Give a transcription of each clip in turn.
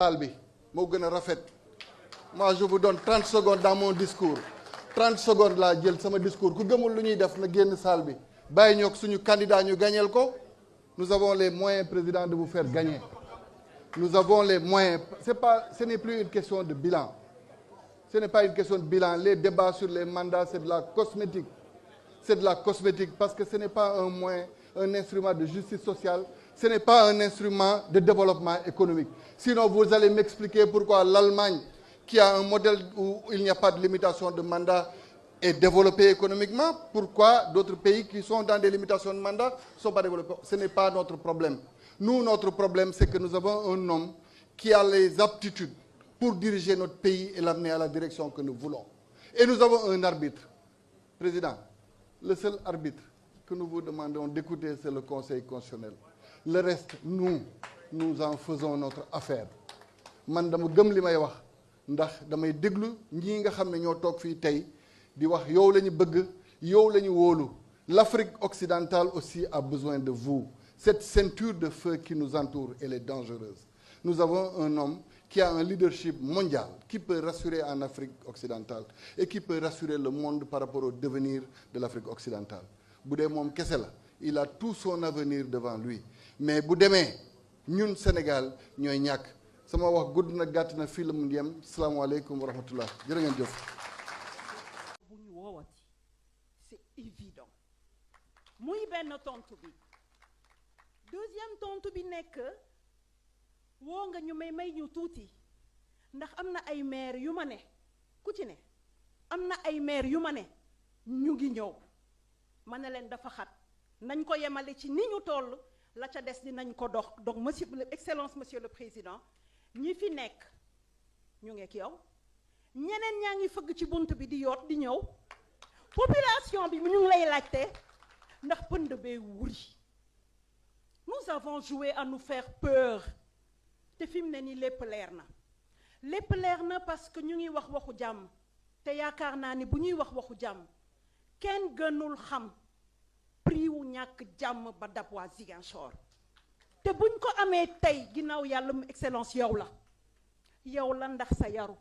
bi moo gën a rafet. Moi je vous donne 30 secondes dans mon discours 30 secondes laa jël sama discours ku gëmul lu ñuy def na génn salle bi bàyyi ñoog suñu candidat ñu gagneel ko. Nous avons les moyens, président, de vous faire gagner. Nous avons les moyens. Ce n'est plus une question de bilan. Ce n'est pas une question de bilan. Les débats sur les mandats, c'est de la cosmétique. C'est de la cosmétique parce que ce n'est pas un moyen, un instrument de justice sociale. Ce n'est pas un instrument de développement économique. Sinon, vous allez m'expliquer pourquoi l'Allemagne, qui a un modèle où il n'y a pas de limitation de mandat, est développée économiquement. Pourquoi d'autres pays qui sont dans des limitations de mandat ne sont pas développés? Ce n'est pas notre problème. Nous, notre problème, c'est que nous avons un homme qui a les aptitudes pour diriger notre pays et l'amener à la direction que nous voulons. Et nous avons un arbitre. Président, le seul arbitre que nous vous demandons d'écouter, c'est le Conseil constitutionnel. Le reste, nous en faisons notre affaire. Man dama gëm li may wax ndax damay déglu ñii nga xam ne ñoo toog fii tey di wax yow la ñu bëgg yow la ñu wóolu. L'Afrique occidentale aussi a besoin de vous. Cette ceinture de feu qui nous entoure, elle est dangereuse. Nous avons un homme qui a un leadership mondial, qui peut rassurer en Afrique occidentale et qui peut rassurer le monde par rapport au devenir de l'Afrique occidentale. Bu dee moom kese la, il a tout son avenir devant lui. Mais bu demee ñun Sénégal ñooy ñàkk. Sama wax gudd na gàtt na fii la mu yem. Salaamaaleykum wa rahmatullah. Jërë ngeen jëf. C'est évident. Muy benn tontu bi. Deuxième tontu bi nekk woo nga ñu may ñu tuuti ndax am na ay maire yu ma ne ku ci ne am na ay maire yu ma ne ñu ngi ñëw ma ne leen dafa xat nañ ko yemale ci ni ñu toll la ca des dinañ ko dox donc excellence monsieur le président ñi fi nekk ñu ngi ak yow ñeneen ñaa ngi fëgg ci bunt bi di yoot di ñëw population bi ñu ngi lay laajte ndax pënd bee wuri. Nous avons joué à nous faire peur te fi mu ne nii lépp leer na parce que ñu ngi wax waxu jàmm te yaakaar naa ni bu ñuy wax waxu jàmm kenn gënul xam prix wu ñàkk jàmm ba dab waa Ziguinchor te buñ ko amee tey ginnaaw yàlla mu excellence yow la ndax sa yaru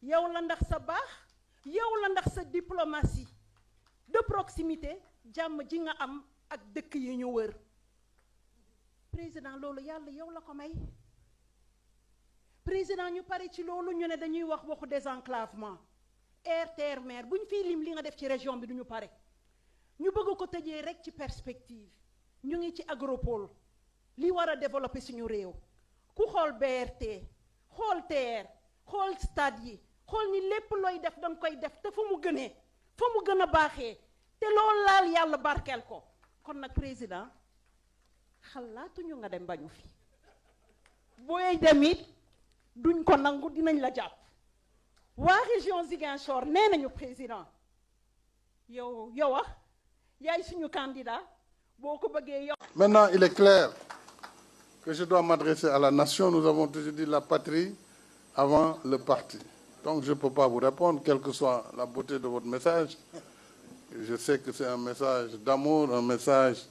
yow la ndax sa baax yow la ndax sa diplomatie de proximité jàmm ji nga am ak dëkk yi ñu wër. Président loolu yàlla yow la ko may président ñu pare ci loolu ñu ne dañuy wax waxu désenclavement air terre mer bu ñu fiy lim li nga def ci région bi du ñu pare ñu bëgg ko tëjee rek ci perspective ñu ngi ci agropole li war a développer suñu réew ku xool BRT xool TER xool stade yi xool ni lépp looy def danga koy def te fa mu gën a baaxee te loolu laal yàlla barkeel ko kon nag président xalaatuñu nga dem bañu fi booy dem it duñ ko nangu dinañ la jàpp waa région Ziguinchor nee nañu président yow yaay suñu candidat boo ko bëggee yow. Maintenant, il est clair que je dois m'adresser à la nation. Nous avons toujours dit la patrie avant le parti. Donc je ne peux pas vous répondre, quelle que soit la beauté de votre message. Je sais que c'est un message d'amour, un message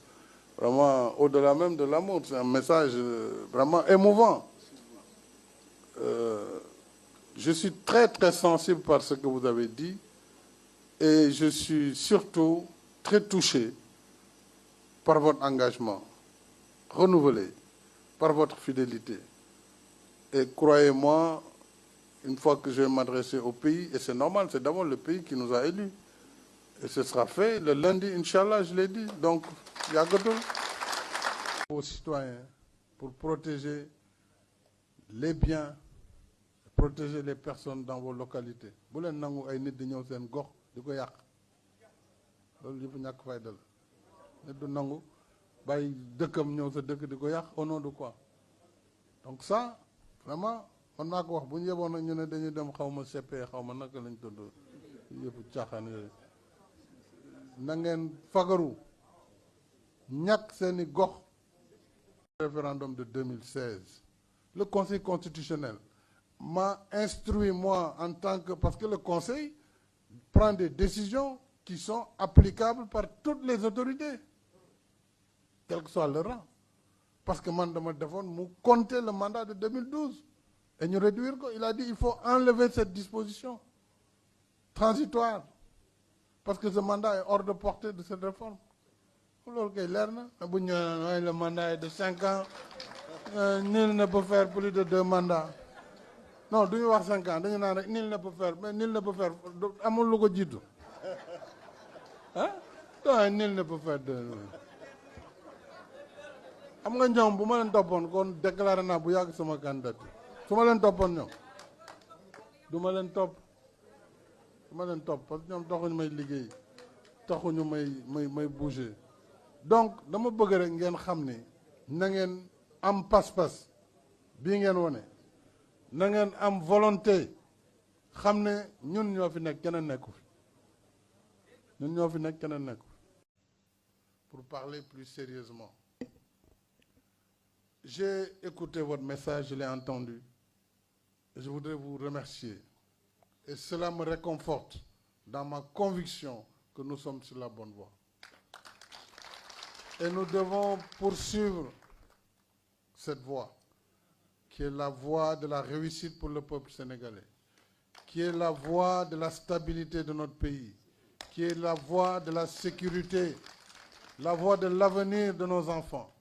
vraiment au-delà même de l'amour. C'est un message vraiment émouvant. Je suis très, très sensible par ce que vous avez dit et je suis surtout très touché par votre engagement renouvelé, par votre fidélité. Et croyez-moi, une fois que je vais m'adresser au pays, et c'est normal, c'est d'abord le pays qui nous a élus. Et ce sera fait le lundi, Inch'Allah, je l'ai dit. Donc, il y a que tout. Aux citoyens, pour protéger les biens, protéger les personnes dans vos localités. Bu leen nangu ay nit di ñëw seen gox di ko yàq loolu yëpp ñàkk fayda la nit du nangu bàyyi dëkkam ñëw sa dëkk di ko yàq au nom de quoi. Donc ça vraiment man naa ko wax bu ñu yeboon nag ñu ne dañuy dem xaw ma CP xaw ma naka lañ tudd yëpp caaxaan yooyu na ngeen fagaru ñàkk seeni gox. Référendum de 2016 le Conseil constitutionnel m'a instruit moi en tant que parce que le Conseil prend des décisions qui sont applicables par toutes les autorités quel que soit leur rang parce que man dama defoon mu compter le mandat de 2012 Et nous réduire, il a dit il faut enlever cette disposition transitoire. Parce que ce mandat est hors de portée de cette réforme. Le mandat est de 5 ans. Nul ne peut faire plus de 2 mandats. Non, nous avons 5 ans. Nul ne peut faire. Mais nul ne peut faire. Amul lu ko jiitu. Hein? Nul ne peut faire 2. Am nga ñoom bu ma leen toppoon kon déclaré naa bu yàgg sama candidature. Su ma leen toppoon ñoom du ma leen topp. Du ma leen topp parce que ñoom taxuñu may liggéey. Taxuñu may bouger. Donc dama bëgg rek ngeen xam ne na ngeen am pas-pas bii ngeen wone na ngeen am volonté xam ne ñun ñoo fi nekk keneen nekku fi ñun ñoo fi nekk keneen nekku fi. Pour parler plus sérieusement, j'ai écouté votre message, je l'ai entendu. Je voudrais vous remercier et cela me réconforte dans ma conviction que nous sommes sur la bonne voie. Et nous devons poursuivre cette voie, qui est la voie de la réussite pour le peuple sénégalais, qui est la voie de la stabilité de notre pays, qui est la voie de la sécurité, la voie de l'avenir de nos enfants.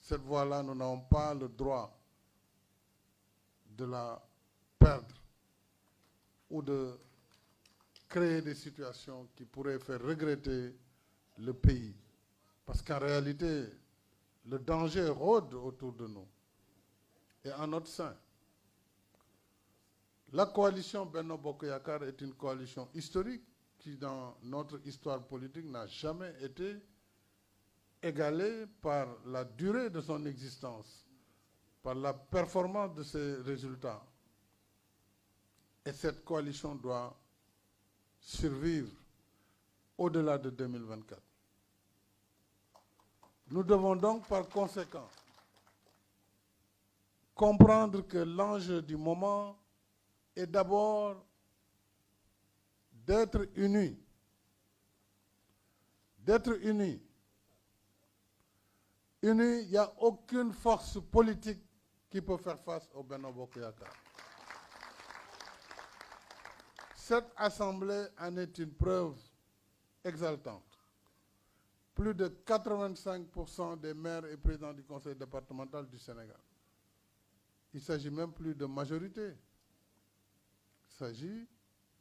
Cette voie-là, nous n'avons pas le droit de la perdre ou de créer des situations qui pourraient faire regretter le pays. Parce qu'en réalité, le danger rôde autour de nous et en notre sein. La coalition Benno Bokk Yakaar est une coalition historique qui, dans notre histoire politique, n'a jamais été égalée par la durée de son existence, par la performance de ses résultats. Et cette coalition doit survivre au-delà de 2024. Nous devons donc, par conséquent, comprendre que l'enjeu du moment est d'abord d'être unis. D'être unis. Unis, il n'y a aucune force politique qui peut faire face au Benno Bokk Yakaar. Cette assemblée en est une preuve exaltante. Plus de 85% des maires et présidents du conseil départemental du Sénégal. Il ne s'agit même plus de majorité. Il s'agit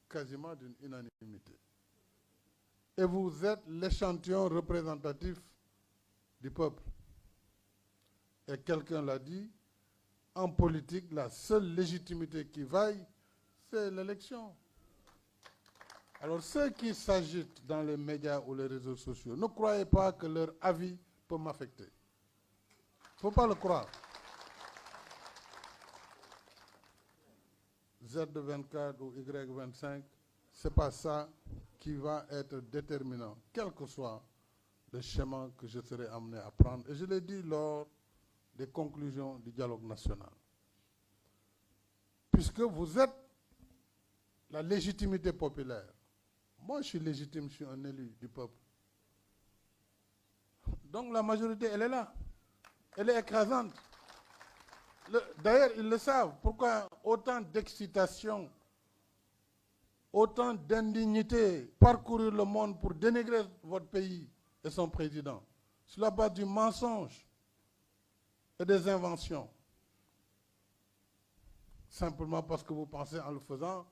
quasiment d'une unanimité. Et vous êtes l'échantillon représentatif du peuple. Et quelqu'un l'a dit, en politique, la seule légitimité qui vaille, c'est l'élection. Alors ceux qui s'agitent dans les médias ou les réseaux sociaux, ne croyez pas que leur avis peut m'affecter. Il ne faut pas le croire. Z24 ou Y25, ce n'est pas ça qui va être déterminant, quel que soit le schéma que je serai amené à prendre. Et je l'ai dit lors des conclusions du dialogue national. Puisque vous êtes la légitimité populaire. Moi, je suis légitime, je suis un élu du peuple. Donc la majorité, elle est là. Elle est écrasante. D'ailleurs, ils le savent. Pourquoi autant d'excitation, autant d'indignité, parcourir le monde pour dénigrer votre pays et son président, sur la base du mensonge et des inventions. Simplement parce que vous pensez en le faisant,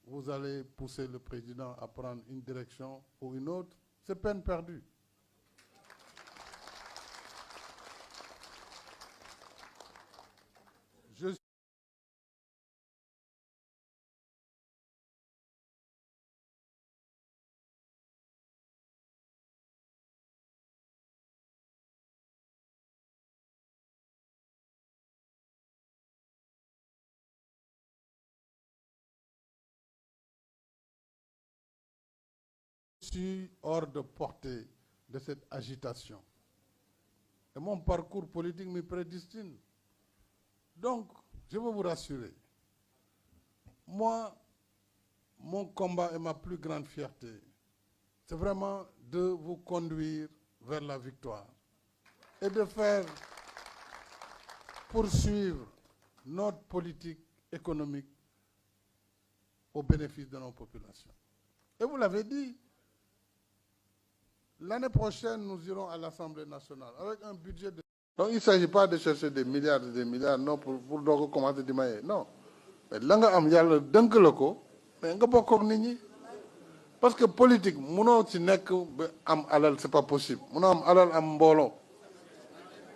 vous allez pousser le président à prendre une direction ou une autre. C'est peine perdue. Je suis hors de portée de cette agitation. Et mon parcours politique me prédestine. Donc, je veux vous rassurer. Moi, mon combat et ma plus grande fierté, c'est vraiment de vous conduire vers la victoire et de faire poursuivre notre politique économique au bénéfice de nos populations. Et vous l'avez dit, l'année prochaine, nous irons à l'Assemblée nationale avec un budget de... Donc il ne s'agit pas de chercher des milliards, non, pour donc commencer à mailler. Non. Mais là, il y a le dunk loco, mais il y a nit. Parce que politique, ce n'est pas possible.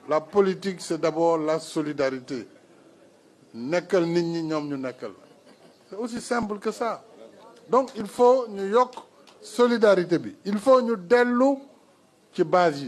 La politique, c'est d'abord la solidarité. C'est aussi simple que ça. Donc, il faut New York solidarité. Il faut nous délouer qui base.